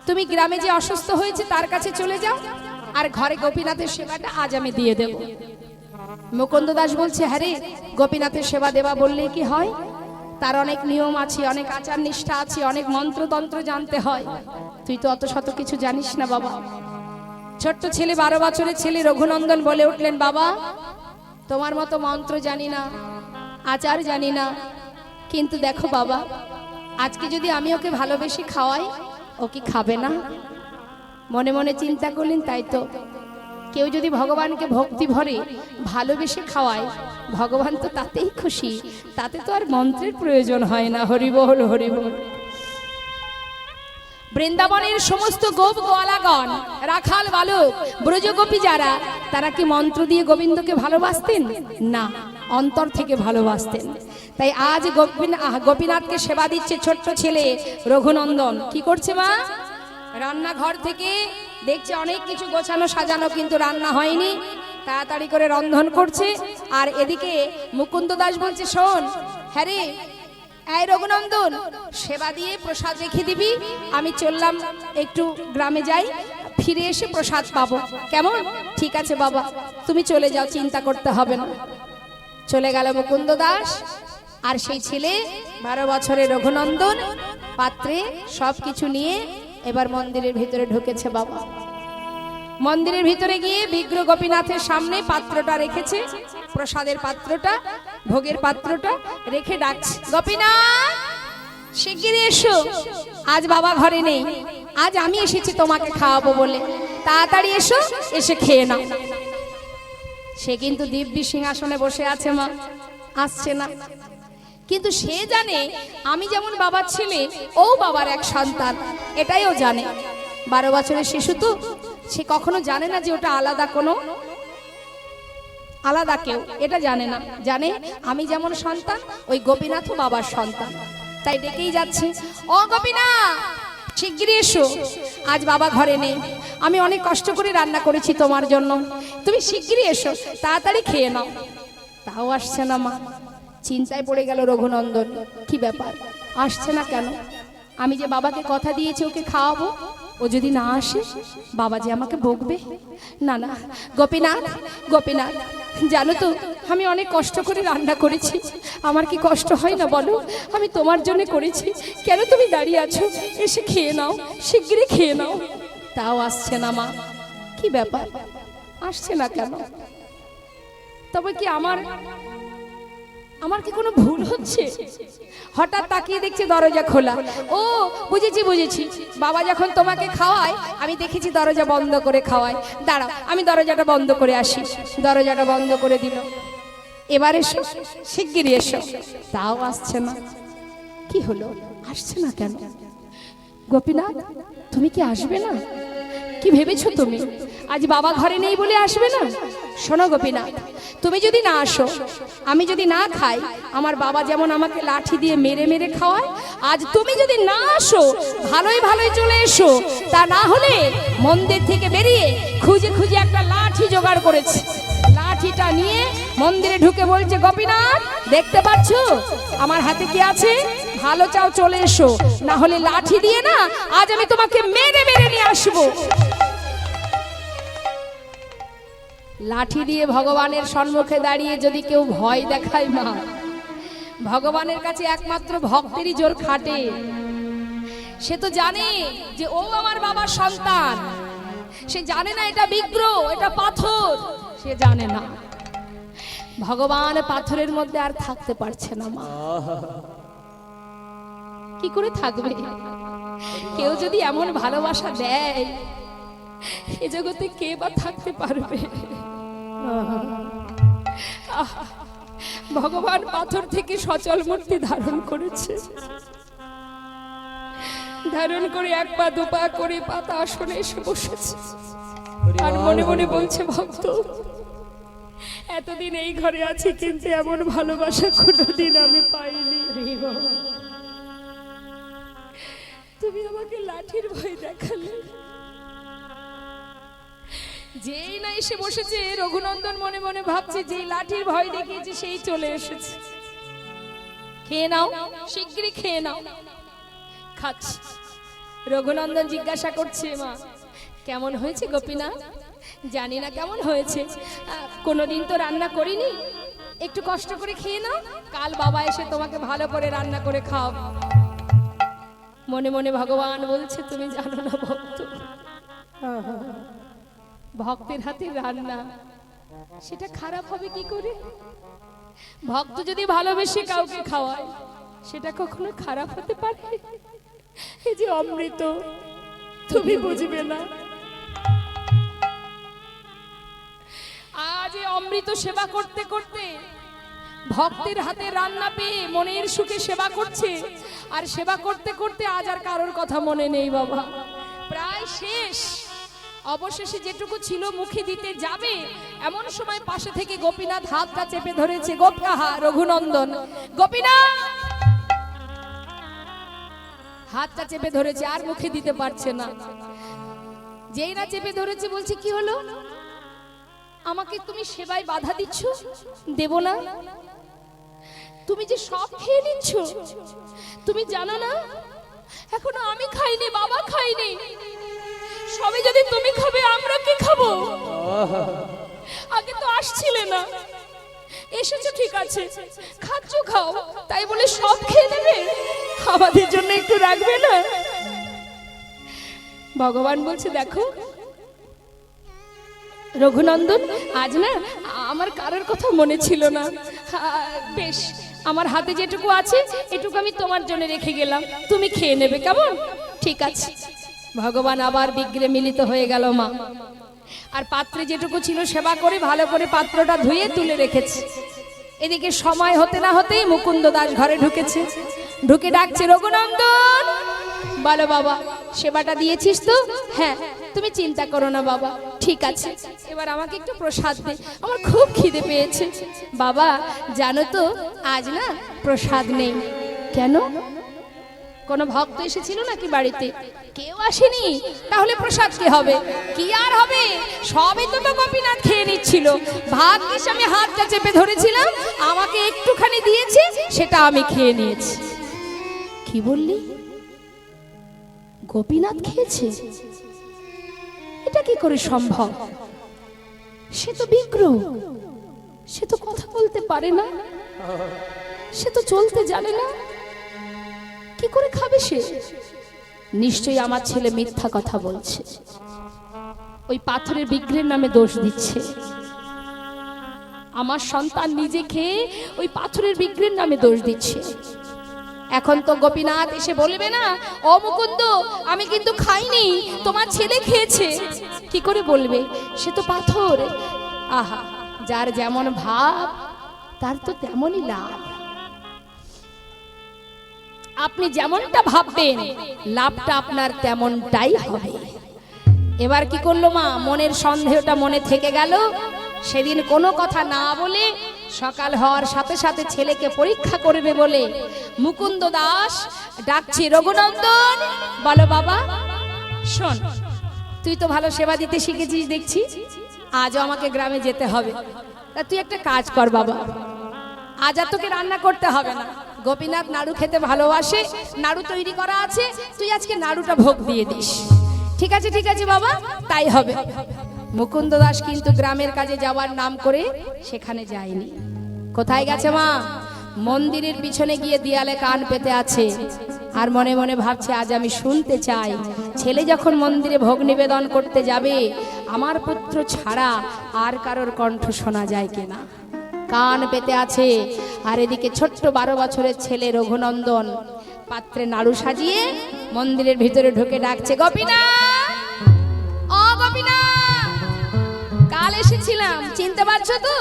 তুমি গ্রামে যে অসুস্থ হয়েছে তার কাছে চলে যাও, আর ঘরে গোপীনাথের সেবাটা আজ আমি দিয়ে দেব। মুকুন্দ দাস বলছে, হ্যাঁ রে, গোপীনাথের সেবা দেবা বললেই কি হয়? তার অনেক নিয়ম আছে, অনেক আচার নিষ্ঠা আছে, অনেক মন্ত্রতন্ত্র জানতে হয়, তুই তো অত শত কিছু জানিস না বাবা। ছোট্ট ছেলে, 12 বছরের ছেলে রঘুনন্দন বলে উঠলেন, বাবা তোমার মতো মন্ত্র জানি না, আচার জানি না, কিন্তু দেখো বাবা, আজকে যদি আমি ওকে ভালোবেসে খাওয়াই, ও কি খাবে না? মনে মনে চিন্তা করলেন, তাই তো, কেউ যদি ভগবানকে ভক্তি ভরে ভালোবেসে খাওয়ায়, ভগবান তো তাতেই খুশি, তাতে তো আর মন্ত্রের প্রয়োজন হয় না। হরি বল, হরি বল। বৃন্দাবনের সমস্ত গোপ গোয়ালাগণ, রাখাল বালক, ব্রজগোপী যারা, তারা কি মন্ত্র দিয়ে গোবিন্দকে ভালোবাসতেন? না, অন্তর থেকে ভালোবাসতেন। তাই আজ গোপীনাথকে সেবা দিচ্ছে ছোট্ট ছেলে রঘুনন্দন। কি করছে মা? রান্নাঘর থেকে দেখছে অনেক কিছু গোছানো সাজানো, কিন্তু রান্না হয়নি, তাড়াতাড়ি করে রন্ধন করছে। আর এদিকে মুকুন্দ দাস বলছে, শোন, হ্যাঁ রে, এই রঘুনন্দন, সেবা দিয়ে প্রসাদ রেখে দিবি, আমি চললাম একটু গ্রামে যাই, ফিরে এসে প্রসাদ পাবো, কেমন? ঠিক আছে বাবা, তুমি চলে যাও, চিন্তা করতে হবে না। চলে গেল মুকুন্দ দাস আর সেই ছেলে 12 বছরের রঘুনন্দন পাত্রে সবকিছু নিয়ে এবার মন্দিরের ভিতরে ঢুকেছে বাবা। মন্দিরের ভিতরে গিয়ে বিগ্রহ গোপীনাথের সামনে পাত্রটা রেখেছে, প্রসাদের পাত্রটা, ভোগের পাত্রটা রেখে ডাকছে, গোপীনাথ শিগগিরই এসো, আজ বাবা ঘরে নেই, আজ আমি এসেছি তোমাকে খাওয়াবো বলে, তাড়াতাড়ি এসো, এসে খেয়ে নাও। সে কিন্তু দিব্যি সিংহাসনে বসে আছে মা, আসছে না। কিন্তু সে জানে আমি যেমন বাবার ছেলে, ও বাবার এক সন্তান, এটাই ও জানে। 12 বছরের শিশু তো, সে কখনো জানে না যে ওটা আলাদা কোনো আলাদা কেউ, এটা জানে না। জানে আমি যেমন সন্তান, ওই গোপীনাথও বাবার সন্তান, তাই ডেকেই যাচ্ছে, ও গোপীনাথ শিগগিরই এসো, আজ বাবা ঘরে নেই, আমি অনেক কষ্ট করে রান্না করেছি তোমার জন্য, তুমি শিগগিরই এসো, তাড়াতাড়ি খেয়ে নাও। তাও আসছে না মা। চিন্তায় পড়ে গেল রঘুনন্দন, কি ব্যাপার, আসছে না কেন? আমি যে বাবাকে কথা দিয়েছি ওকে খাওয়াবো, ও যদি না আসে বাবা যে আমাকে বকবে। না না গোপীনাথ, গোপীনাথ জানো তো আমি অনেক কষ্ট করে রান্না করেছি, আমার কি কষ্ট হয় না বলো? আমি তোমার জন্য করেছি, কেন তুমি দাঁড়িয়ে আছো? এসে খেয়ে নাও, শিগগিরই খেয়ে নাও। তাও আসছে না মা, কি ব্যাপার, আসছে না কেন? তবে কি আমার কি কোনো ভুল হচ্ছে? হঠাৎ তাকিয়ে দেখছি দরজা খোলা। ও বুঝেছি বুঝেছি, বাবা যখন তোমাকে খাওয়ায় আমি দেখেছি দরজা বন্ধ করে খাওয়ায়, দাঁড়াও আমি দরজাটা বন্ধ করে আসি। দরজাটা বন্ধ করে দিল, এবার এসো, শিগগিরই এসো। তাও আসছে না, কি হলো, আসছে না কেন? গোপীনাথ তুমি কি আসবে না? কি ভেবেছো তুমি আজ বাবা ঘরে নেই বলে আসবে না? শোনো গোপীনাথ, তুমি যদি না আসো, আমি যদি না খাই, আমার বাবা যেমন আমাকে লাঠি দিয়ে মেরে মেরে খাওয়ায়, আজ তুমি যদি না আসো, ভালোই ভালোই চলে এসো, তা না হলে মন্দির থেকে বেরিয়ে খুঁজে খুঁজে একটা লাঠি জোগাড় করেছে, লাঠিটা নিয়ে মন্দিরে ঢুকে বলছে, গোপীনাথ দেখতে পাচ্ছ আমার হাতে কি আছে? ভালো চাও চলে এসো, না হলে লাঠি দিয়ে না আজ আমি তোমাকে মেরে মেরে নিয়ে আসবো। লাঠি দিয়ে ভগবানের সম্মুখে দাঁড়িয়ে যদি কেউ ভয় দেখায় মা, ভগবানের কাছে একমাত্র ভক্তেরই জোর খাটে। সে তো জানে যে ও আমার বাবার সন্তান, সে জানে না এটা বিগ্রহ, এটা পাথর, সে জানে না। ভগবান পাথরের মধ্যে আর থাকতে পারছে না মা, কি করে থাকবে? কেউ যদি এমন ভালোবাসা দেয়, এ জগতে কে বা থাকতে পারবে? ভগবান পাথর থেকে সচল মূর্তি ধারণ করেছে, ধারণ করে 1 পা 2 পা করে পাতা আসনে এসে বসেছে, আর মনে মনে বলছে, ভক্ত এতদিন এই ঘরে আছি, কিন্তু এমন ভালোবাসা কোনোদিন আমি পাইনি। তুমি আমাকে লাঠির ভয় দেখালে। যেই না এসে বসেছে, রঘুনন্দন মনে মনে ভাবছে, যেই লাঠির ভয় দেখিয়েছে সেই চলে এসেছে। খেয়ে নাও, শিগগিরই খেয়ে নাও। খাচ্ছি। রঘুনন্দন জিজ্ঞাসা করছে, মা কেমন হয়েছে গোপীনাথ? জানি না কেমন হয়েছে, কোনোদিন তো রান্না করিনি, একটু কষ্ট করে খেয়ে নাও, কাল বাবা এসে তোমাকে ভালো করে রান্না করে খাও। মনে মনে ভগবান বলছে, তুমি জানো না ভক্ত, ভক্তের হাতে রান্না সেটা খারাপ হবে কি করে? ভক্ত যদি ভালোবেসে কাউকে খাওয়ায়, সেটা কখনো খারাপ হতে পারে? এই যে অমৃত, তুমি বুঝবে না। আজ অমৃত সেবা করতে করতে, ভক্তের হাতে রান্না পেয়ে মনের সুখে সেবা করছে, আর সেবা করতে করতে আজ আর কারোর কথা মনে নেই বাবা, প্রায় শেষ। অবশেষে যেটুকু ছিল মুখে দিতে যাবে, এমন সময় পাশে থেকে গোপীনাথ হাতটা চেপে ধরেছে। রঘুনন্দন গোপীনাথ হাতটা চেপে ধরেছে, আর মুখে দিতে পারছে না। যেই না চেপে ধরেছে, বলছে, কি হলো? আমাকে তুমি সেবায় বাধা দিচ্ছ? দেব না। তুমি যে সব খেয়ে নিচ্ছ, তুমি জানো না এখনো আমি খাইনি, বাবা খাইনি, সবে যদি তুমি খাবে আমরা কি খাবো? আগে তো আসছিলে না, এসেছো ঠিক আছে, খাচ্ছ খাও, তাই বলে সব খেয়ে নেবে? আমাদের জন্য একটু রাখবে না? ভগবান বলছে দেখো রঘুনন্দন, আজ না আমার কারোর কথা মনে ছিল না, বেশ আমার হাতে যেটুকু আছে এটুকু আমি তোমার জন্য রেখে গেলাম, তুমি খেয়ে নেবে, কেমন? ঠিক আছে। ভগবান আবার বিগ্রে মিলিত হয়ে গেল মা, আর পাত্রে যেটুকু ছিল সেবা করে ভালো করে পাত্রটা ধুয়ে তুলে রেখেছে। এদিকে সময় হতে না হতেই মুকুন্দ দাস ঘরে ঢুকেছে, ঢুকে ডাকছে রঘুনন্দন। বলো বাবা, সেবাটা দিয়েছিস তো? হ্যাঁ। তুমি চিন্তা করো না বাবা, ঠিক আছে, এবার আমাকে একটু প্রসাদ দে, আমার খুব খিদে পেয়েছে। বাবা জানো তো আজ না প্রসাদ নেই। কেন? কোনো ভক্ত এসেছিল নাকি বাড়িতে? কেউ আসেনি, তাহলে প্রসাদ কি হবে? কি আর হবে, সবই তো গোপীনাথ খেয়ে নিচ্ছিল। ভাগ্যিস আমি হাতটা চেপে ধরেছিলাম, আমাকে একটুখানি দিয়েছে, সেটা আমি খেয়ে নিয়েছি। কি বললি? গোপীনাথ খেয়েছে? এটা কি করে সম্ভব? সে তো বিগ্রহ, সে তো কথা বলতে পারে না, সে তো চলতে জানে না, কি করে খাবে সে? নিশ্চয়ই আমার ছেলে মিথ্যা কথা বলছে, ওই পাথরের বিগ্রহের নামে দোষ দিচ্ছে। আমার সন্তান নিজে খেয়ে ওই পাথরের বিগ্রহের নামে দোষ দিচ্ছে। এখন তো গোপীনাথ এসে বলবে না, ও মুকুন্দ আমি কিন্তু খাইনি, তোমার ছেলে খেয়েছে। কি করে বলবে? সে তো পাথর। আহা, যার যেমন ভাব তার তো তেমনই লাভ। আপনি যেমনটা ভাববেন লাভটা আপনার তেমনটাই হবে। এবার কি করলো মা? মনের সন্দেহটা মনে থেকে গেল। সেদিন কোনো কথা না বলে সকাল হওয়ার সাথে সাথে ছেলেকে পরীক্ষা করবে বলে মুকুন্দ দাস ডাকছে রঘুনন্দন। বলো বাবা, শোন, তুই তো ভালো সেবা দিতে শিখেছিস দেখছি, আজও আমাকে গ্রামে যেতে হবে। তা তুই একটা কাজ কর বাবা, আজ আর তোকে রান্না করতে হবে না। গোপীনাথ নাড়ু খেতে ভালোবাসে, নাড়ু তৈরি করা আছে, তুই আজকে নাড়ুটা ভোগ দিয়ে দিস। ঠিক আছে ঠিক আছে বাবা, তাই হবে। মুকুন্দ দাস কিন্তু গ্রামের কাজে যাওয়ার নাম করে সেখানে যায়নি। কোথায় গেছে মা? মন্দিরের পিছনে গিয়ে দেয়ালে কান পেতে আছে, আর মনে মনে ভাবছে আজ আমি শুনতে চাই, ছেলে যখন মন্দিরে ভোগ নিবেদন করতে যাবে আমার পুত্র ছাড়া আর কারোর কণ্ঠ শোনা যায় কিনা। কান পেতে আছে। আর এদিকে ছোট্ট 12 বছরের ছেলে রঘুনন্দন পাত্রে নাড়ু সাজিয়ে মন্দিরের ভিতরে ঢুকে ডাকছে, গোপীনাথ, ও গোপীনাথ, কাল এসেছিলাম, চিনতে পারছো তো?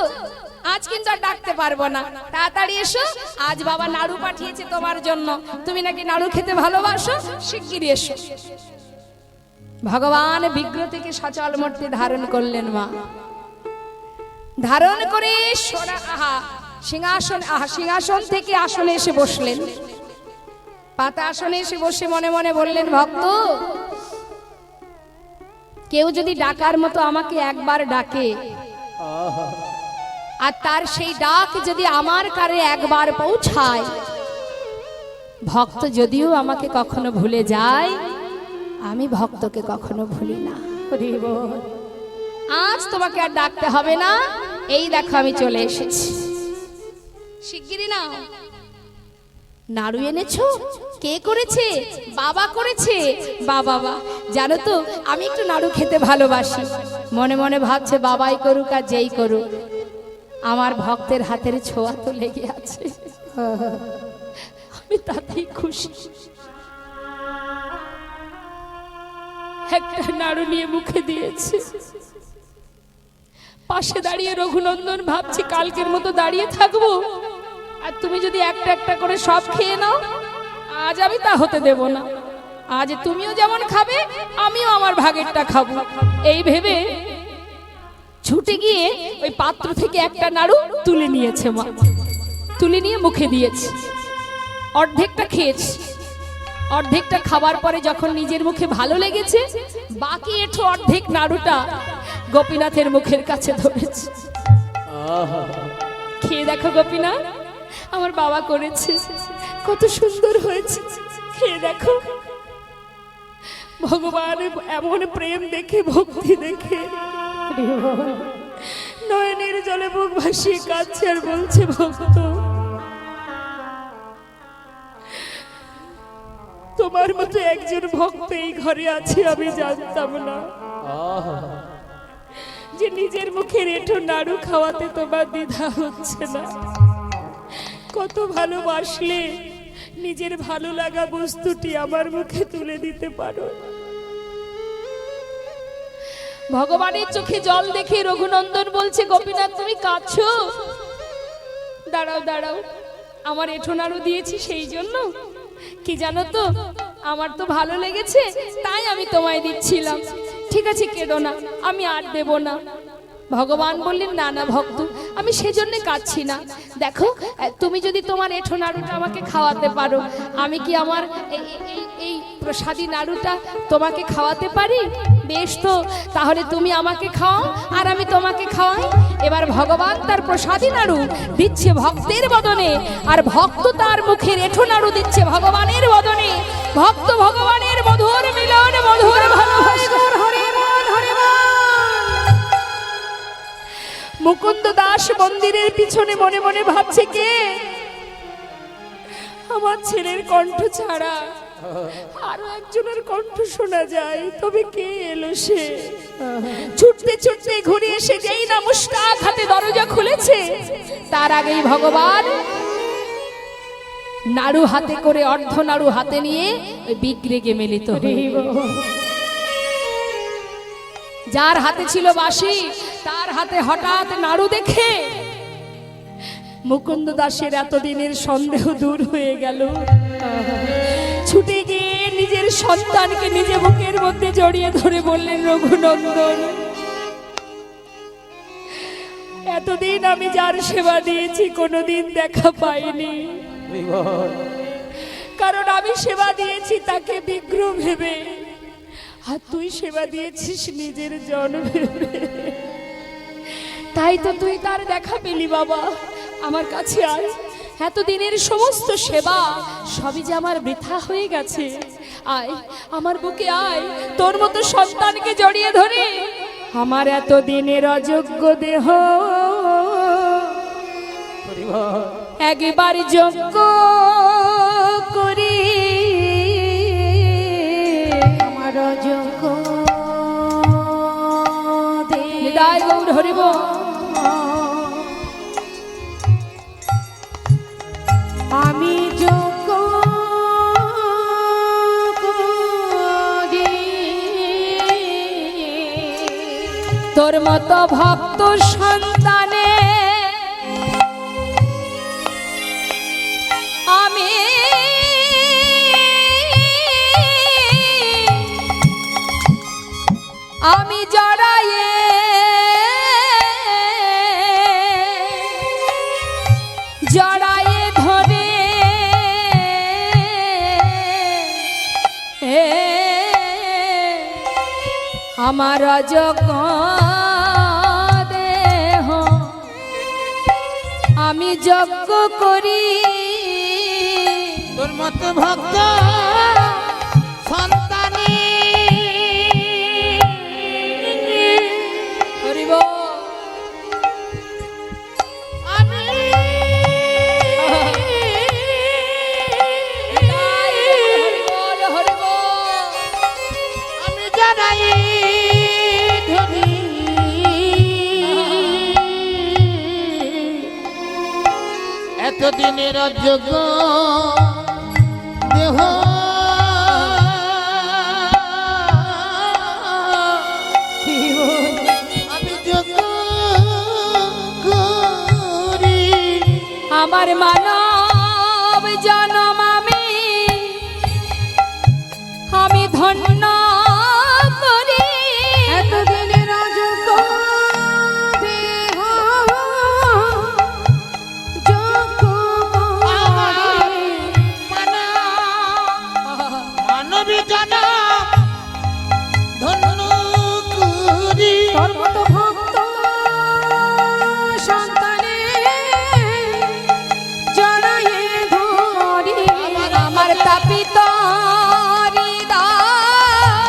আজ কিন্তু আর ডাকতে পারবো না, তাড়াতাড়ি এসো, আজ বাবা নাড়ু পাঠিয়েছে তোমার জন্য, তুমি নাকি নাড়ু খেতে ভালোবাসো, শিগগিরই এসো। ভগবান বিগ্রহ থেকে সচল মূর্তি ধারণ করলেন মা, ধারণ করে সিংহাসন থেকে আসনে এসে বসলেন। পাতা আসনে এসে বসে মনে মনে বললেন, ভক্ত, কেউ যদি ডাকার মতো আমাকে একবার ডাকে, আর তার সেই ডাক যদি আমার কানে একবার পৌঁছায়, ভক্ত যদিও আমাকে কখনো ভুলে যায়, আমি ভক্তকে কখনো ভুলি না। আজ তোমাকে আর ডাকতে হবে না, এই দেখো আমি চলে এসেছি। শিগগিরই নাও। নাড়ু এনেছো? কে করেছে? বাবা করেছে। বাবা, জানো তো আমি একটু নাড়ু খেতে ভালোবাসি। মনে মনে ভাবছে, বাবাই করুক আর যেই করুক, আমার ভক্তের হাতের ছোঁয়া তো লেগে আছে, আমি তাতেই খুশি। একটা নাড়ু নিয়ে মুখে দিয়েছে। পাশে দাঁড়িয়ে রঘুনন্দন ভাবছি, কালকের মতো দাঁড়িয়ে থাকবো আর তুমি যদি একটা একটা করে সব খেয়ে নাও, আজ আমি তা হতে দেব না। আজ তুমিও যেমন খাবে, আমিও আমার ভাগেরটা খাবো। এই ভেবে ছুটে গিয়ে ওই পাত্র থেকে একটা নাড়ু তুলে নিয়েছে মা, তুলে নিয়ে মুখে দিয়েছে। অর্ধেকটা খেয়েছে, অর্ধেকটা খাবার পরে যখন নিজের মুখে ভালো লেগেছে, বাকি এঠো অর্ধেক নাড়ুটা গোপীনাথের মুখের কাছে ধরেছে। খেয়ে দেখো গোপীনাথ, আমার বাবা করেছে, কত সুন্দর হয়েছে, খেয়ে দেখো। ভগবান এমন প্রেম দেখে, ভক্তি দেখে নয়নের জলে বুক ভাসিয়ে কাঁদছে আর বলছে, ভক্ত তোমার মতো একজন ভক্ত এই ঘরে আছে আমি জানতাম না, যে নিজের মুখের এঁঠো নাড়ু খাওয়াতে তোমার দ্বিধা হচ্ছে না। কত ভালোবাসলে নিজের ভালো লাগা বস্তুটি আমার মুখে তুলে দিতে পারো। ভগবানের চোখে জল দেখে রঘুনন্দন বলছে, গোপীনাথ তুমি কাঁদছো? দাঁড়াও দাঁড়াও, আমার এঁঠো নাড়ু দিয়েছি সেই জন্য? কি জানো তো, আমার তো ভালো লেগেছে তাই আমি তোমায় দিচ্ছিলাম। ঠিক আছে কেঁদো না, আমি আর দেব না। ভগবান বললেন, না না ভক্ত, আমি সেজন্য কাঁদছি না। দেখো তুমি যদি তোমার এঁঠো নাড়ুটা আমাকে খাওয়াতে পারো, আমি কি আমার এই প্রসাদী নাড়ুটা তোমাকে খাওয়াতে পারি? বেশ, তো তাহলে তুমি আমাকে খাও আর আমি তোমাকে খাওয়াই। এবার ভগবান তার প্রসাদী নাড়ু দিচ্ছে ভক্তের বদনে, আর ভক্ত তার মুখের এঁঠো নাড়ু দিচ্ছে ভগবানের বদনে। ভক্ত ভগবানের মধুর মিলন, মধুর ভালোবাসা। মুকুন্দ দাস মন্দিরের পিছনে মনে মনে ভাবছে, কে আমার ছেলের কণ্ঠ ছাড়া আরো একজনের কণ্ঠ শোনা যায়, তবে কে এলো সে? ছুটতে ছুটতে ঘুরে এসে যেই না মুস্তাক হাতে দরজা খুলেছে, তার আগেই ভগবান নাড়ু হাতে করে, অর্ধ নাড়ু হাতে নিয়ে ওই বিগ্রেগে মিলিত হয়ে গেল। যার হাতে ছিল বাঁশি, তার হাতে হঠাৎ নাড়ু দেখে মুকুন্দ দাসের এতদিনের সন্দেহ দূর হয়ে গেল। ছুটে গিয়ে নিজের সন্তানকে নিজে বুকের মধ্যে জড়িয়ে ধরে বললেন, রঘুনন্দন, এতদিন আমি যার সেবা দিয়েছি কোনোদিন দেখা পাইনি, কারণ আমি সেবা দিয়েছি তাকে বিগ্রহ ভেবে, আর তুই সেবা দিয়েছিস নিজের জন ভেবে। তাই তো তুই তার দেখা পেলি। বাবা, আমার কাছে আয়, এতদিনের সমস্ত সেবা সবই যে আমার বৃথা হয়ে গেছে। আয় আমার বুকে আয়, তোর মতো সন্তানকে জড়িয়ে ধরে আমার এতদিনের অযোগ্য দেহ একবার যোগ্য করি। আমার যোগ্য নিতাই গৌর হরি বল। আমি যোগ্য করি তোর মতো ভক্ত সন্তানে আমি আমি জড়ায়ে জড়ায়ে ধরে আমার যোগ্য দেহ আমি যজ্ঞ করি। তোর মতো ভক্ত সন্তানে হরি বল। আমি হরি বল, হরি বল। আমি জানাই ধরি এতদিনের অযোগ্য দেহ আমি যোগ্য করি। আমার মানব জনম আমি ধন্য করি। এতদিনের অযোগ্য দেহ যোগ্য করি। মানবী জনম ধন্য করি। তোর মতো ভক্ত সন্তানে জড়ায়ে ধরি আমার তাপিত হৃদয়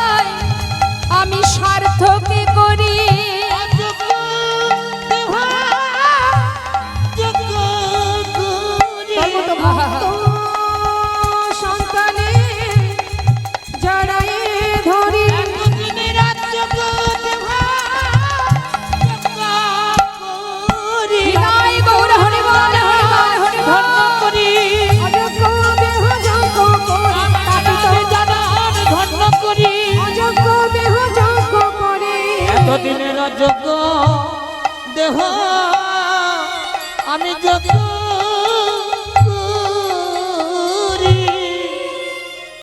অযোগ্য দেহ আমি যোগ্য